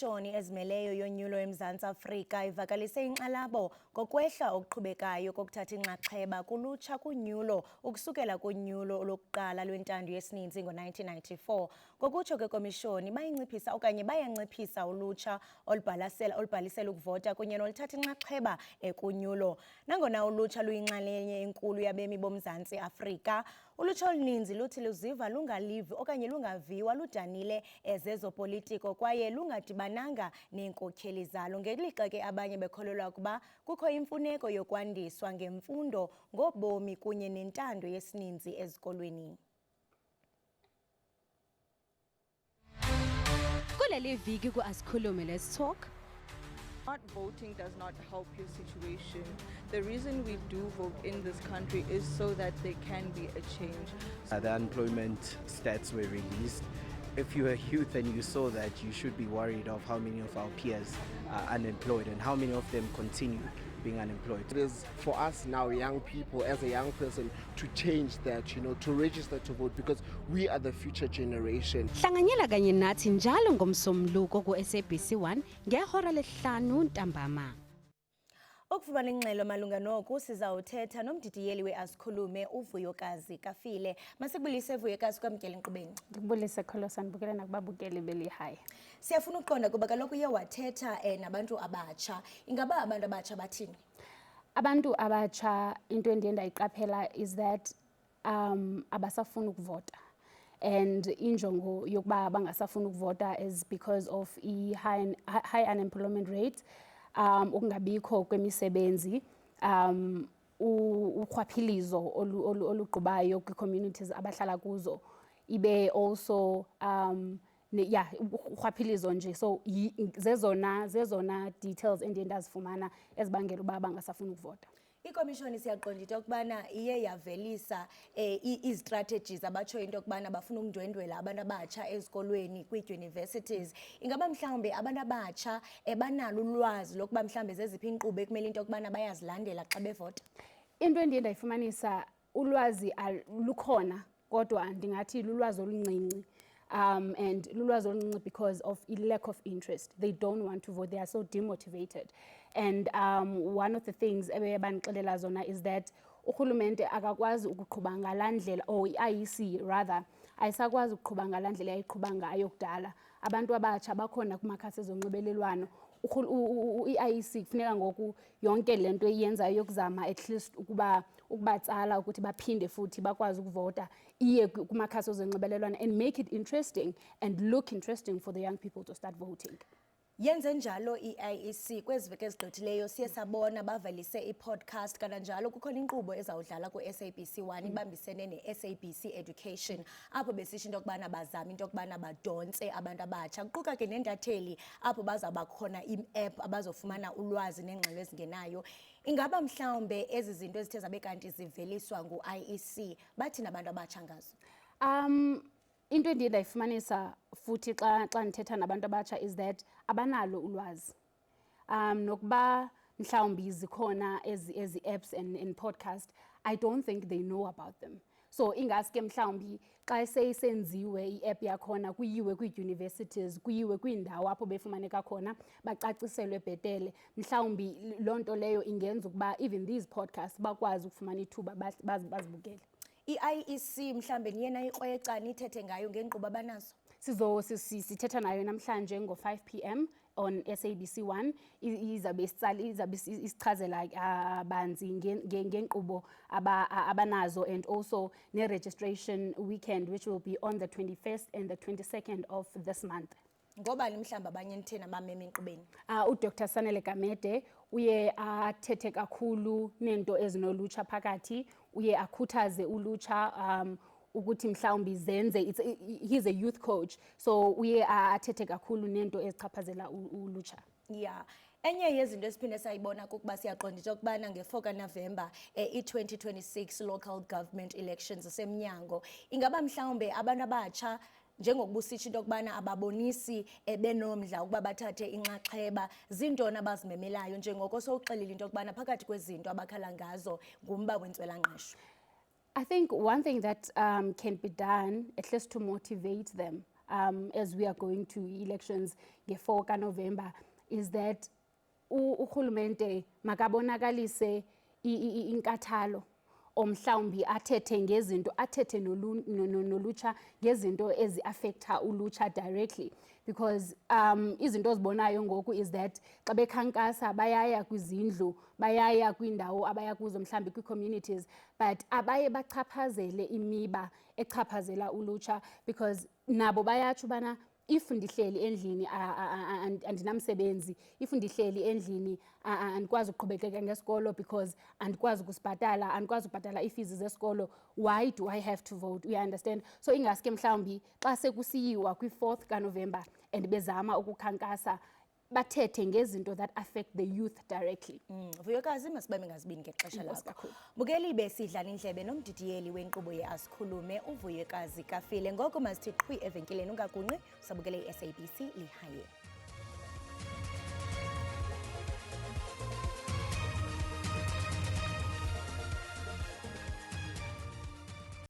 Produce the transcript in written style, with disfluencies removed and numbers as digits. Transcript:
ikomishoni ezimeleyo yonyulo eMzantsi Afrika ivakalise inkxalabo ngokwehla okuqhubekayo kokuthatha inxaxheba kulutsha kunyulo ukusukela kunyulo lokuqala lwentando yesininzi ngo-1994. Ngokutsho kwekomishoni bayanciphisa ulutsha olubhalisela ukuvota kunye noluthatha inxaxheba kunyulo. Nangona ulutsha luyinxalenye enkulu yabemi boMzantsi Afrika, ulutsha oluninzi luthi luziva lungalivi okanye lungaviwa ludanile zezopolitiko kwaye lungadibananga neenkokheli zalo, ngelixa ke abanye bekholelwa ukuba kukho imfuneko yokwandiswa ngemfundo ngobomi kunye nentando yesininzi ezikolweni. Kuleli viki ku-Asikhulume, let's talk. Not voting does not help your situation. The reason we do vote in this country is so that there can be a change. The unemployment stats were released. If you're a youth and you saw that, you should be worried of how many of our peers are unemployed and how many of them continue being unemployed. It is for us now, young people, as a young person, to change that, to register to vote, because we are the future generation. Hlanganyela kanye nathi njalo ngomsombuluko ku-SABC1 ngehora lesihlanu ntambama. Ukufumana ingxelo malunga noku sizawuthetha nomdidiyeli we-Asikhulume uVuyokazi Kafile. Masikubulise Vuyokazi kwamkela enkqubeni. Ndikubulise Kholosa, ndibukele nakubabukeli belihayi. Siyafuna ukuqonda kuba kaloku uye wathetha nabantu abatsha. Ingaba abantu abatsha bathini? Abantu abatsha into endiye ndayiqaphela is that abasafuni ukuvota. And injongo yokuba bangasafuni ukuvota is because of high unemployment rate. Ukungabikho kwemisebenzi, ukhwaphilizo oluqubayo kwi-communities abahlala kuzo, ibe also ukhwaphilizo nje. So zezona details endiye ndazifumana ezibangela uba bangasafuni ukuvota. Ikomishoni siyaqonda into yokubana iye yavelisa izistrategies abatsho into yokubana bafuna ukundwendwela abantu abatsha ezikolweni kwi-universities. Ingaba mhlawumbe abantu abatsha banalo ulwazi lokuba mhlawumbe zeziphi inkqubo ekumele into yokubana bayazilandela xa bevota? Into endiye ndayifumanisa, ulwazi lukhona kodwa ndingathi lulwazi oluncinci. And lulwazi oluncinci because of a lack of interest. They don't want to vote. They are so demotivated. And one of the things abanixelela zona is that urhulumente akakwazi ukuqhuba ngalandlela, or i-IEC rather ayisakwazi ukuqhuba ngalandlela yayiqhuba ngayo kudala. Abantu abatsha bakhona kumakhasi ezonxibelelwano. I-IEC kufuneka ngoku yonke lento eyenzayo yokuzama at least ukubatsala ukuthi baphinde futhi bakwazi ukuvota iye kumakhasi ezonxibelelwano and make it interesting and look interesting for the young people to start voting. Yenze njalo i-IEC kwezi veki ezigqithileyo siye sabona bavelise i-podcast, kananjalo kukhona inkqubo ezawudlala ku-SABC1 ibambisene ne-SABC Education apho besisho into yokubana bazama into yokubana badontse abantu abatsha, kuquka ke nentatheli apho bazawuba khona i-app abazofumana ulwazi neengxelo ezingenayo. Ingaba mhlawumbe ezi zinto ezithe zabe kanti ziveliswa ngu-IEC bathina abantu abatsha ngazo? Into endiye ndayifumanisa futhi xa ndithetha nabantu abatsha is that abanalo ulwazi. Nokuba mhlawumbi zikhona ezi apps and podcast, I don't think they know about them. So ingaske mhlawumbi xa seyisenziwe i-app yakhona kuyiwe kwi-universities, kuyiwe kwiindawo apho befumaneka khona bacaciselwe bhetele, mhlawumbi loo nto leyo ingenza ukuba even these podcasts bakwazi ukufumana ithuba bazibukele. I-IEC mhlambe niyena ikrweca nithethe ngayo ngenkqubo abanazo? Sithetha nayo namhlanje ngo-5 p.m. on SABC1. Izabe isichazela banzi ngenkqubo abanazo, and also ne-registration weekend which will be on the 21st and the 22nd of this month. Ngobani mhlamba abanye nithena bameme enkqubeni? uDr Sanele Gamede uye athethe kakhulu nento ezinolutsha phakathi, uye akhuthaze ulutsha ukuthi mhlawumbi zenze. He's a youth coach, so uye athethe kakhulu nento ezichaphazela ulutsha. Yeah. Enye yezinto esiphinde sayibona kukuba siyaqonda into yokubana nge-4 kaNovemba i-2026 local government elections semnyango. Ingaba mhlawumbe abantu abatsha njengokuba usitsho into yokubana ababonisi benomdla ukuba bathathe inxaxheba, zintoni abazimemelayo njengoko sowuxelile into yokubana phakathi kwezinto abakhala ngazo ngumba wentswelangqesho? I think one thing that can be done, at least to motivate them, as we are going to elections nge-4 kaNovember is that urhulumente makabonakalise inkathalo omhlawumbi athethe ngezinto athethe nolutsha ngezinto ezi-affecta ulutsha directly because izinto ozibonayo ngoku is that xa bekhankasa bayaya kwizindlu bayaya kwiindawo abaya kuzo mhlawumbi kwii-communities but abaye bachaphazele imiba echaphazela ulutsha because nabo bayatsho ubana if ndihleli endlini andinamsebenzi if ndihleli endlini andikwazi uqhubekeka ngesikolo because andikwazi ukusibhatala andikwazi ukubhatala iifees zesikolo why do I have to vote you understand so ingaske mhlawumbi xa sekusiyiwa kwi-4 kaNovember and bezama ukukhankasa bathethe ngezinto that affect the youth directly. Vuyokazi masibambe ngazibini ngexesha lakho. Bukelibe sidlala indlebe nomdidiyeli wenkqubo ye-Asikhulume uVuyokazi Kafile ngoko masithi qhwi evenkileni ungagunqi usabukele i-SABC lihaye.